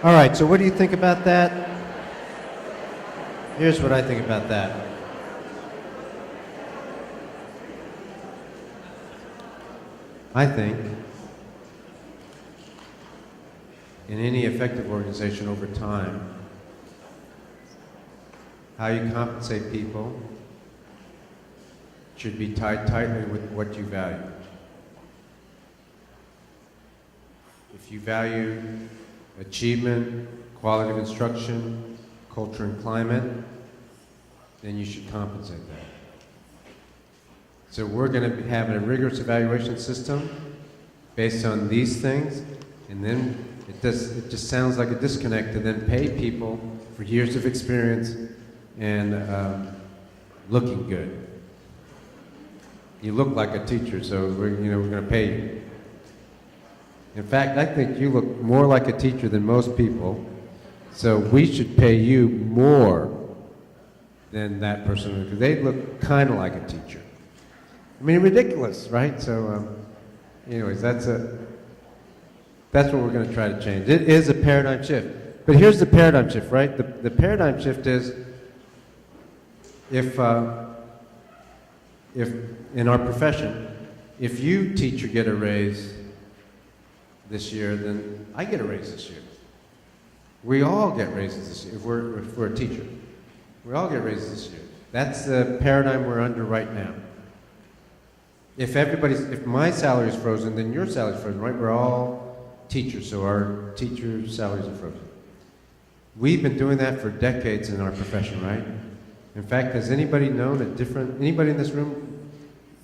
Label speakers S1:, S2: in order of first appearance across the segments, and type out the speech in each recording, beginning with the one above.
S1: All right, so what do you think about that? Here's what I think about that. I think in any effective organization over time, how you compensate people should be tied tightly with what you value. If you value achievement, quality of instruction, culture and climate, then you should compensate that. So we're going to have a rigorous evaluation system based on these things, and then it just sounds like a disconnect to then pay people for years of experience and looking good. You look like a teacher, so we're going to pay you. In fact, I think you look more like a teacher than most people, so we should pay you more than that person, because they look kind of like a teacher. I mean, ridiculous, right? So, anyways, that's what we're going to try to change. It is a paradigm shift. But here's the paradigm shift, right? The paradigm shift is if in our profession, if you teacher get a raise this year, then I get a raise this year. We all get raises this year if we're a teacher. We all get raises this year. That's the paradigm we're under right now. If my salary is frozen, then your salary is frozen, right? We're all teachers, so our teachers' salaries are frozen. We've been doing that for decades in our profession, right? In fact, has anybody known anybody in this room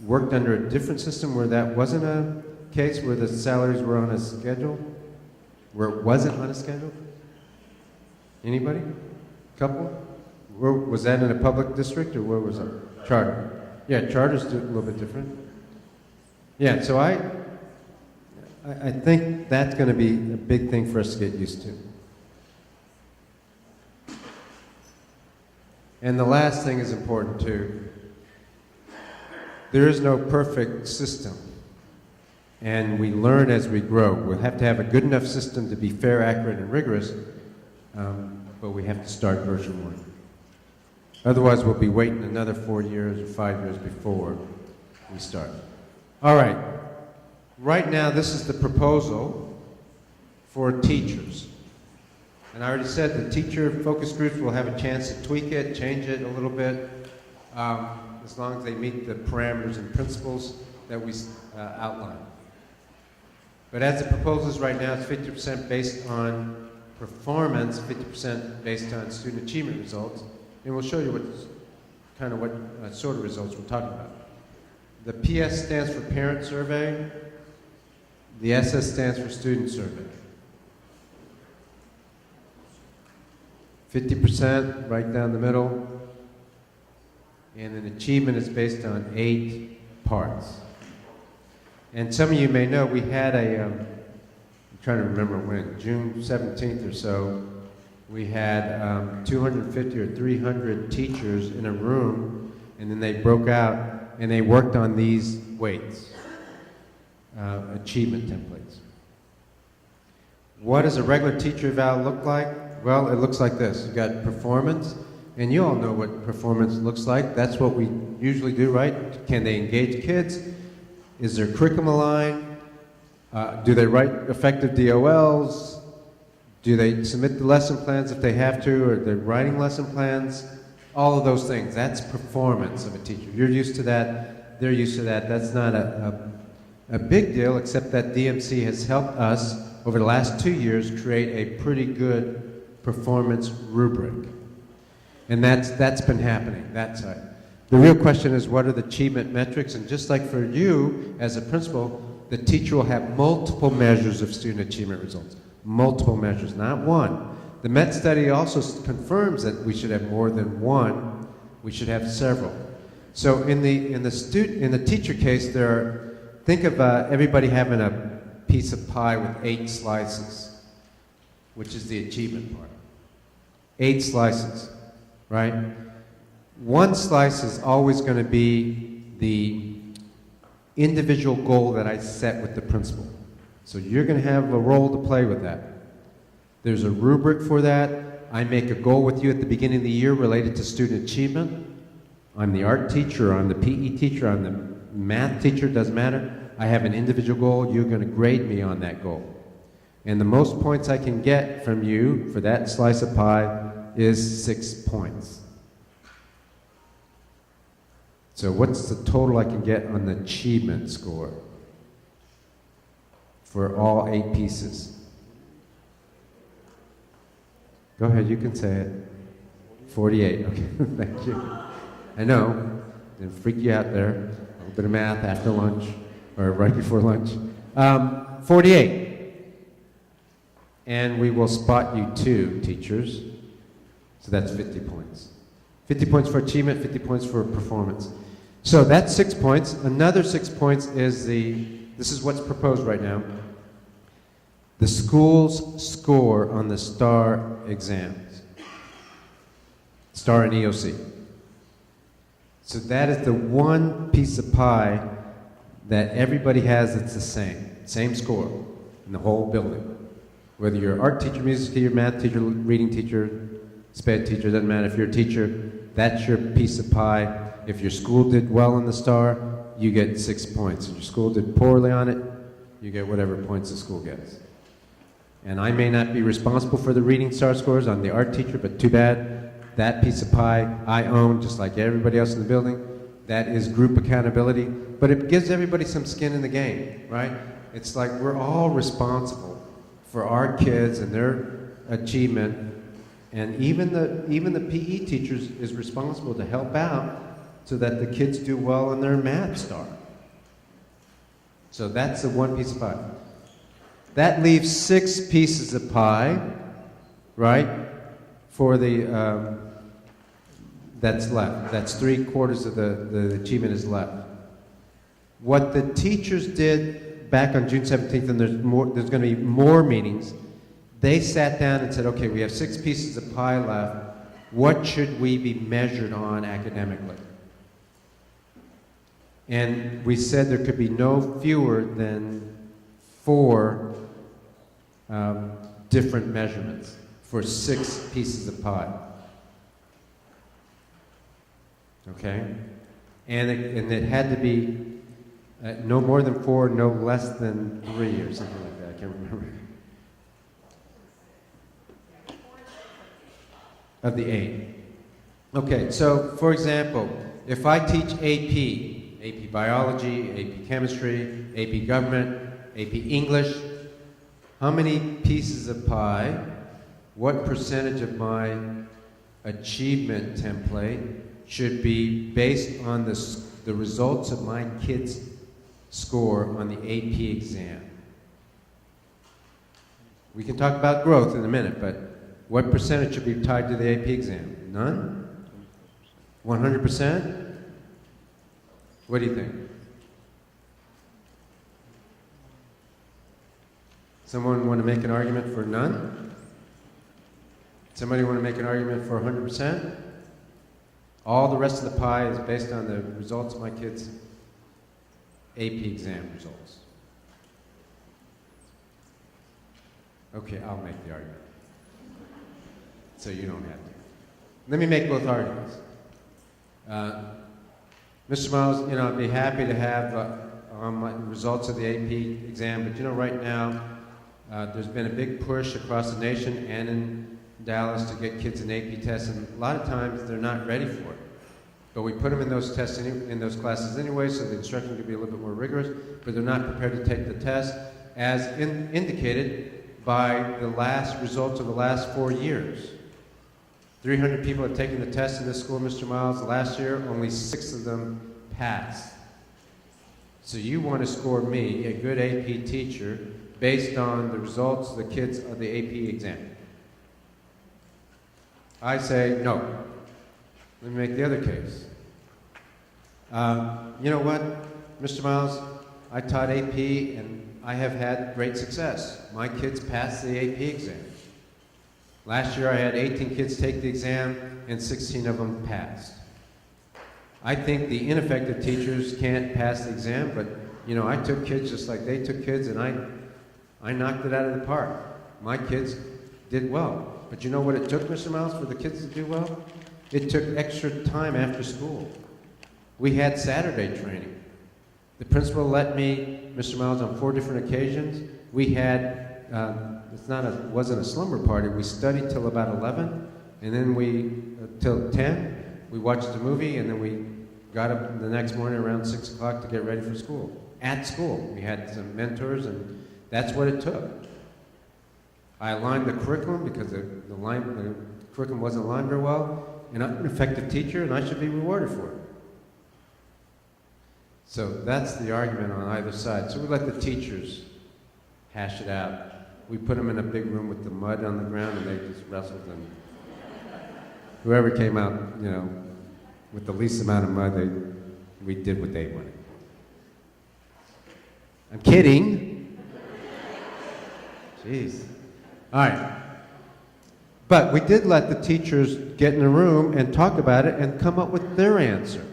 S1: worked under a different system where that wasn't a case, where the salaries were on a schedule? Where it wasn't on a schedule? Anybody? Couple? Was that in a public district, or where was it? Charter. Yeah, charter's a little bit different. Yeah, so I think that's going to be a big thing for us to get used to. And the last thing is important too. There is no perfect system, and we learn as we grow. We'll have to have a good enough system to be fair, accurate, and rigorous, but we have to start version 1. Otherwise, we'll be waiting another 4 years or 5 years before we start. All right. Right now, this is the proposal for teachers. And I already said the teacher focus groups will have a chance to tweak it, change it a little bit, as long as they meet the parameters and principles that we outlined. But as the proposal is right now, it's 50% based on performance, 50% based on student achievement results, and we'll show you what sort of results we're talking about. The PS stands for Parent Survey. The SS stands for Student Survey. 50% right down the middle. And an achievement is based on 8 parts. And some of you may know we had I'm trying to remember when, June 17th or so, we had 250 or 300 teachers in a room, and then they broke out and they worked on these weights, achievement templates. What does a regular teacher eval look like? Well, it looks like this. You've got performance, and you all know what performance looks like. That's what we usually do, right? Can they engage kids? Is their curriculum aligned? Do they write effective DOLs? Do they submit the lesson plans if they have to, or they're writing lesson plans? All of those things. That's performance of a teacher. You're used to that. They're used to that. That's not a big deal, except that DMC has helped us over the last 2 years create a pretty good performance rubric. And that's been happening, that side. The real question is, what are the achievement metrics? And just like for you as a principal, the teacher will have multiple measures of student achievement results. Multiple measures, not one. The Met study also confirms that we should have more than one. We should have several. So in the teacher case, think of everybody having a piece of pie with 8 slices, which is the achievement part. 8 slices, right? One slice is always going to be the individual goal that I set with the principal. So you're going to have a role to play with that. There's a rubric for that. I make a goal with you at the beginning of the year related to student achievement. I'm the art teacher, I'm the PE teacher, I'm the math teacher, doesn't matter. I have an individual goal, you're going to grade me on that goal. And the most points I can get from you for that slice of pie is 6 points. So what's the total I can get on the achievement score for all 8 pieces? Go ahead, you can say it. 48, okay, thank you. I know, didn't freak you out there. A little bit of math after lunch, or right before lunch. 48. And we will spot you 2 teachers. So that's 50 points. 50 points for achievement, 50 points for performance. So that's 6 points. Another 6 points is this is what's proposed right now. The school's score on the STAR exams. STAR and EOC. So that is the one piece of pie that everybody has that's the same score in the whole building. Whether you're an art teacher, music teacher, math teacher, reading teacher, SPED teacher, doesn't matter. If you're a teacher, that's your piece of pie. If your school did well in the STAR, you get 6 points. If your school did poorly on it, you get whatever points the school gets. And I may not be responsible for the reading STAR scores. I'm the art teacher, but too bad. That piece of pie I own, just like everybody else in the building. That is group accountability. But it gives everybody some skin in the game, right? It's like we're all responsible for our kids and their achievement. And even the PE teachers is responsible to help out so that the kids do well in their math STAR. So that's the one piece of pie. That leaves 6 pieces of pie, right, for the, that's left. That's 3/4 of the achievement is left. What the teachers did back on June 17th, and there's going to be more meetings, they sat down and said, okay, we have 6 pieces of pie left. What should we be measured on academically? And we said there could be no fewer than 4 different measurements for 6 pieces of pie. Okay? And it had to be no more than 4, no less than 3 or something like that. I can't remember. Of the 8. Okay, so for example, if I teach AP Biology, AP Chemistry, AP Government, AP English, how many pieces of pie, what percentage of my achievement template should be based on the results of my kids' score on the AP exam? We can talk about growth in a minute, but what percentage should be tied to the AP exam? None? 100%? What do you think? Someone want to make an argument for none? Somebody want to make an argument for 100%? All the rest of the pie is based on the results of my kids' AP exam results. Okay, I'll make the argument. So you don't have to. Let me make both arguments. Mr. Miles, I'd be happy to have my results of the AP exam, but right now, there's been a big push across the nation and in Dallas to get kids an AP test, and a lot of times they're not ready for it. But we put them in those tests in those classes anyway, so the instruction can be a little bit more rigorous, but they're not prepared to take the test, as indicated by the last results of the last 4 years. 300 people have taken the test in this school, Mr. Miles. Last year, only 6 of them passed. So you want to score me, a good AP teacher, based on the results of the kids of the AP exam. I say no. Let me make the other case. You know what, Mr. Miles? I taught AP and I have had great success. My kids passed the AP exam. Last year I had 18 kids take the exam and 16 of them passed. I think the ineffective teachers can't pass the exam, but I took kids just like they took kids, and I knocked it out of the park. My kids did well. But you know what it took, Mr. Miles, for the kids to do well? It took extra time after school. We had Saturday training. The principal let me, Mr. Miles, on 4 different occasions. We had, wasn't a slumber party. We studied till about 11, and then till 10. We watched a movie, and then we got up the next morning around 6 o'clock to get ready for school. At school, we had some mentors, and that's what it took. I aligned the curriculum because the curriculum wasn't aligned very well, and I'm an effective teacher, and I should be rewarded for it. So that's the argument on either side. So we let the teachers hash it out. We put them in a big room with the mud on the ground, and they just wrestled, and whoever came out, with the least amount of mud, we did what they wanted. I'm kidding. Jeez. All right. But we did let the teachers get in a room and talk about it and come up with their answer.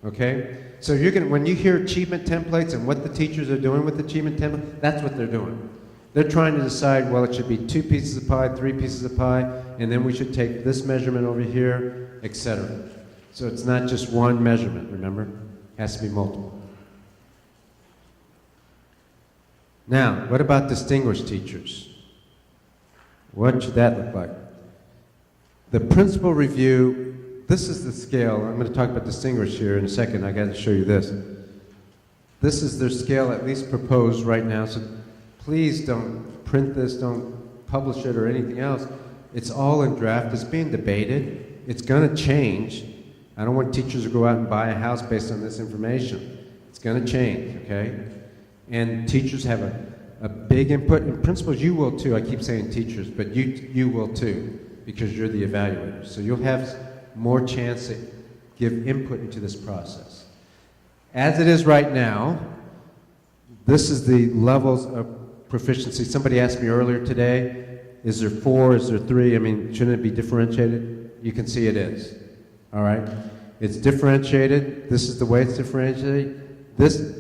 S1: Okay? So when you hear achievement templates and what the teachers are doing with achievement templates, that's what they're doing. They're trying to decide, well, it should be 2 pieces of pie, 3 pieces of pie, and then we should take this measurement over here, etc. So it's not just one measurement, remember? It has to be multiple. Now, what about distinguished teachers? What should that look like? The principal review, this is the scale. I'm going to talk about distinguished here in a second. I got to show you this. This is their scale, at least proposed right now. So please don't print this, don't publish it or anything else. It's all in draft. It's being debated. It's going to change. I don't want teachers to go out and buy a house based on this information. It's going to change, okay? And teachers have a big input, and principals, you will too. I keep saying teachers, but you will too, because you're the evaluators. So you'll have more chance to give input into this process. As it is right now, this is the levels of proficiency. Somebody asked me earlier today, is there 4, is there 3? I mean, shouldn't it be differentiated? You can see it is, all right? It's differentiated. This is the way it's differentiated. This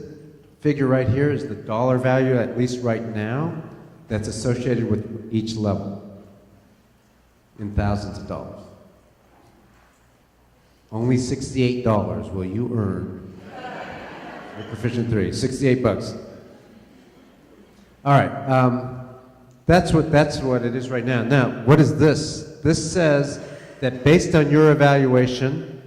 S1: figure right here is the dollar value, at least right now, that's associated with each level in thousands of dollars. Only $68 will you earn with Proficient 3, $68. All right, that's what it is right now. Now, what is this? This says that based on your evaluation,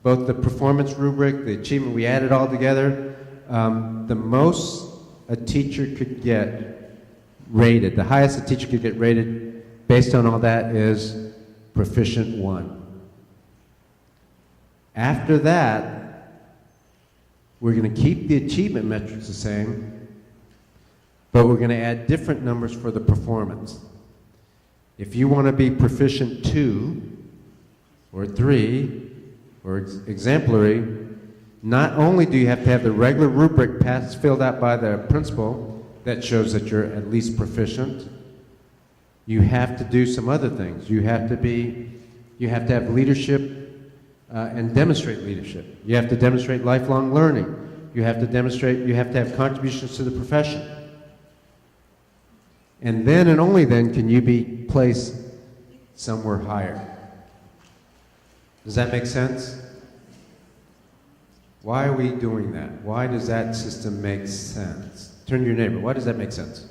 S1: both the performance rubric, the achievement, we add it all together, the most a teacher could get rated, the highest a teacher could get rated based on all that is Proficient 1. After that, we're going to keep the achievement metrics the same, but we're going to add different numbers for the performance. If you want to be Proficient 2 or 3 or exemplary, not only do you have to have the regular rubric filled out by the principal that shows that you're at least proficient, you have to do some other things. You have to have leadership and demonstrate leadership. You have to demonstrate lifelong learning. You have to have contributions to the profession. And then and only then can you be placed somewhere higher. Does that make sense? Why are we doing that? Why does that system make sense? Turn to your neighbor. Why does that make sense?